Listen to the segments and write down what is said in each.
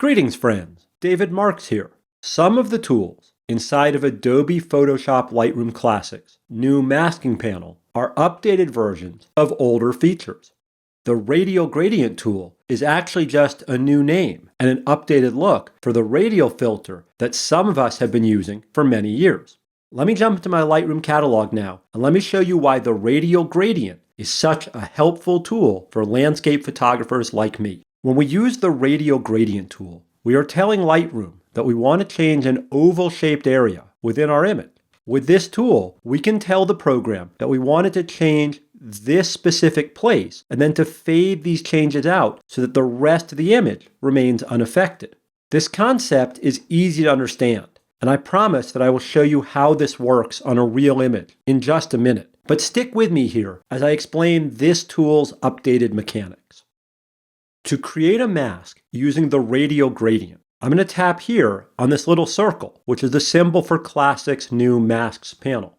Greetings, friends. David Marks here. Some of the tools inside of Adobe Photoshop Lightroom Classic's new masking panel are updated versions of older features. The radial gradient tool is actually just a new name and an updated look for the radial filter that some of us have been using for many years. Let me jump into my Lightroom catalog now and let me show you why the radial gradient is such a helpful tool for landscape photographers like me. When we use the radial gradient tool, we are telling Lightroom that we want to change an oval-shaped area within our image. With this tool, we can tell the program that we wanted to change this specific place and then to fade these changes out so that the rest of the image remains unaffected. This concept is easy to understand, and I promise that I will show you how this works on a real image in just a minute. But stick with me here as I explain this tool's updated mechanics. To create a mask using the radial gradient, I'm going to tap here on this little circle, which is the symbol for Classic's new Masks panel.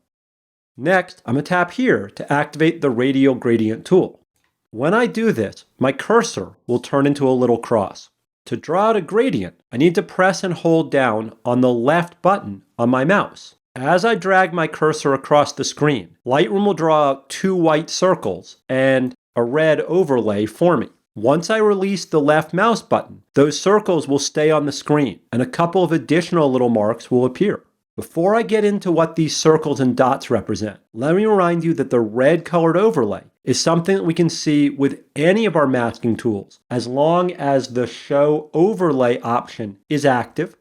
Next, I'm going to tap here to activate the radial gradient tool. When I do this, my cursor will turn into a little cross. To draw out a gradient, I need to press and hold down on the left button on my mouse. As I drag my cursor across the screen, Lightroom will draw out two white circles and a red overlay for me. Once I release the left mouse button, those circles will stay on the screen and a couple of additional little marks will appear. Before I get into what these circles and dots represent, let me remind you that the red colored overlay is something that we can see with any of our masking tools as long as the Show Overlay option is active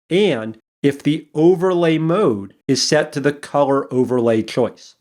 and if the overlay mode is set to the color overlay choice.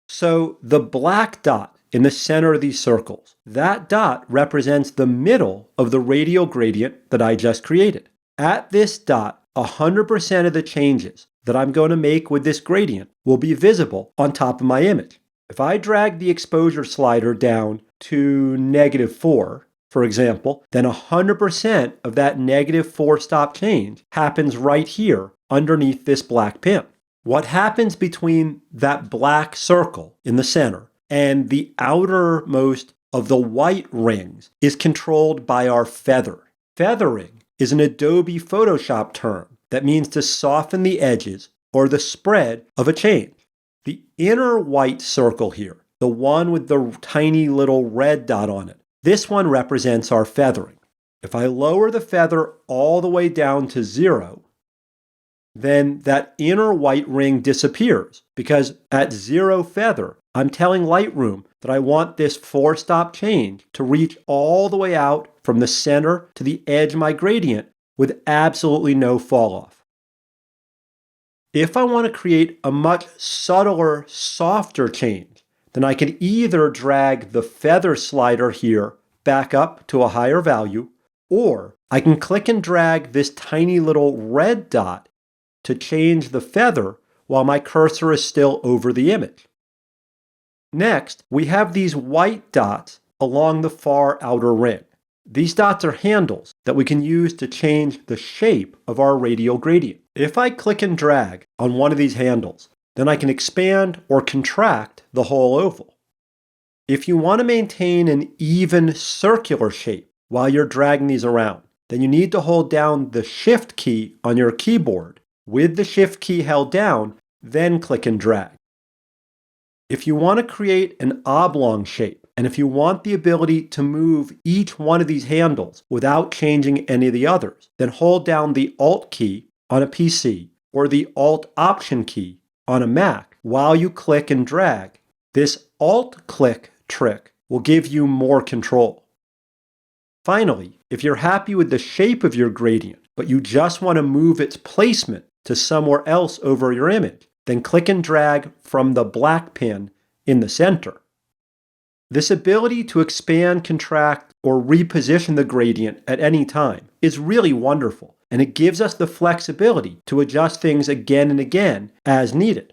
So the black dot in the center of these circles, that dot represents the middle of the radial gradient that I just created. At this dot, 100% of the changes that I'm going to make with this gradient will be visible on top of my image. If I drag the exposure slider down to -4, for example, then 100% of that -4 stop change happens right here underneath this black pin. What happens between that black circle in the center and the outermost of the white rings is controlled by our feather. Feathering is an Adobe Photoshop term that means to soften the edges or the spread of a change. The inner white circle here, the one with the tiny little red dot on it, this one represents our feathering. If I lower the feather all the way down to 0, then that inner white ring disappears because at 0 feather, I'm telling Lightroom that I want this 4-stop change to reach all the way out from the center to the edge of my gradient with absolutely no fall off. If I want to create a much subtler, softer change, then I can either drag the feather slider here back up to a higher value, or I can click and drag this tiny little red dot to change the feather while my cursor is still over the image. Next, we have these white dots along the far outer ring. These dots are handles that we can use to change the shape of our radial gradient. If I click and drag on one of these handles, then I can expand or contract the whole oval. If you want to maintain an even circular shape while you're dragging these around, then you need to hold down the Shift key on your keyboard. With the Shift key held down, then click and drag. If you want to create an oblong shape, and if you want the ability to move each one of these handles without changing any of the others, then hold down the Alt key on a PC or the Alt Option key on a Mac while you click and drag. This Alt click trick will give you more control. Finally, if you're happy with the shape of your gradient, but you just want to move its placement to somewhere else over your image, then click and drag from the black pin in the center. This ability to expand, contract, or reposition the gradient at any time is really wonderful, and it gives us the flexibility to adjust things again and again as needed.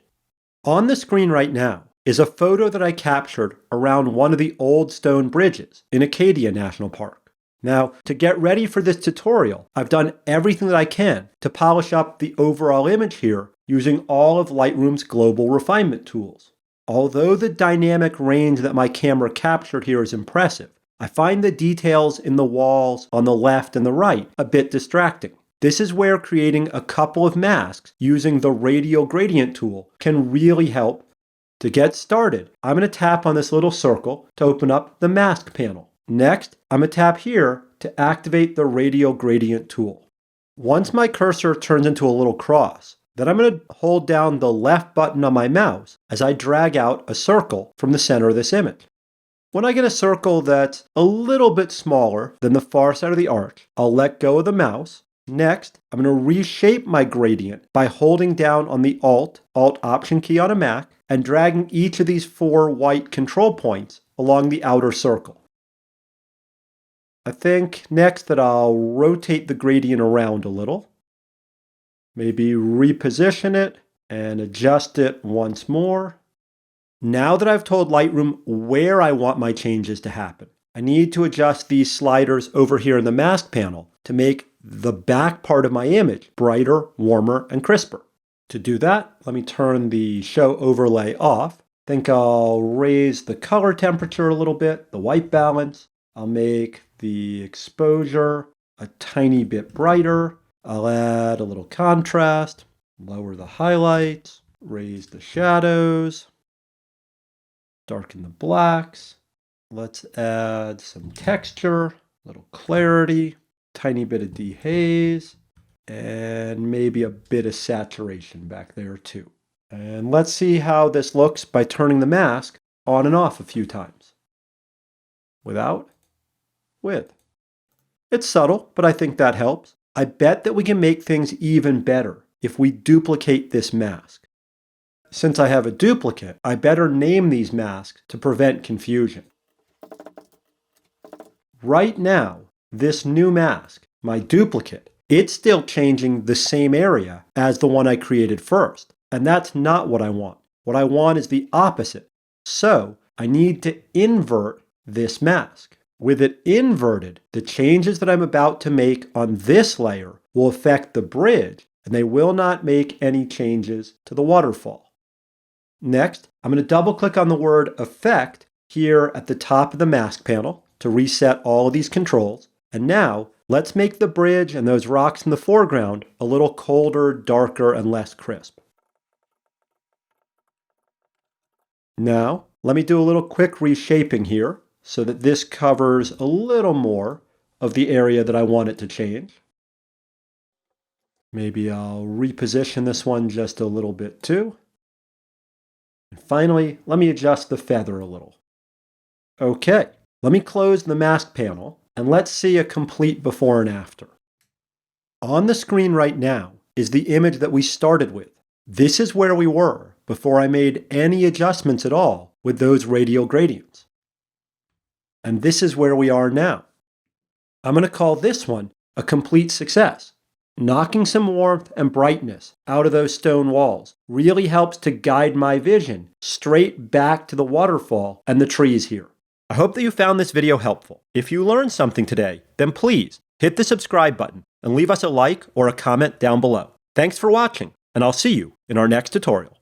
On the screen right now is a photo that I captured around one of the old stone bridges in Acadia National Park. Now, to get ready for this tutorial, I've done everything that I can to polish up the overall image here using all of Lightroom's global refinement tools. Although the dynamic range that my camera captured here is impressive, I find the details in the walls on the left and the right a bit distracting. This is where creating a couple of masks using the radial gradient tool can really help. To get started, I'm going to tap on this little circle to open up the mask panel. Next, I'm going to tap here to activate the radial gradient tool. Once my cursor turns into a little cross, then I'm going to hold down the left button on my mouse as I drag out a circle from the center of this image. When I get a circle that's a little bit smaller than the far side of the arch, I'll let go of the mouse. Next, I'm going to reshape my gradient by holding down on the Alt Option key on a Mac and dragging each of these 4 white control points along the outer circle. I think next that I'll rotate the gradient around a little, maybe reposition it and adjust it once more. Now that I've told Lightroom where I want my changes to happen, I need to adjust these sliders over here in the mask panel to make the back part of my image brighter, warmer, and crisper. To do that, let me turn the show overlay off. Think I'll raise the color temperature a little bit, the white balance. I'll make the exposure a tiny bit brighter. I'll add a little contrast, lower the highlights, raise the shadows, darken the blacks. Let's add some texture, a little clarity, tiny bit of dehaze, and maybe a bit of saturation back there too. And let's see how this looks by turning the mask on and off a few times. Without, with. It's subtle, but I think that helps. I bet that we can make things even better if we duplicate this mask. Since I have a duplicate, I better name these masks to prevent confusion. Right now, this new mask, my duplicate, it's still changing the same area as the one I created first. And that's not what I want. What I want is the opposite. So I need to invert this mask. With it inverted, the changes that I'm about to make on this layer will affect the bridge, and they will not make any changes to the waterfall. Next, I'm going to double click on the word Effect here at the top of the mask panel to reset all of these controls. And now, let's make the bridge and those rocks in the foreground a little colder, darker, and less crisp. Now, let me do a little quick reshaping here so that this covers a little more of the area that I want it to change. Maybe I'll reposition this one just a little bit too. And finally, let me adjust the feather a little. Okay, let me close the mask panel and let's see a complete before and after. On the screen right now is the image that we started with. This is where we were before I made any adjustments at all with those radial gradients. And this is where we are now. I'm going to call this one a complete success. Knocking some warmth and brightness out of those stone walls really helps to guide my vision straight back to the waterfall and the trees here. I hope that you found this video helpful. If you learned something today, then please hit the subscribe button and leave us a like or a comment down below. Thanks for watching, and I'll see you in our next tutorial.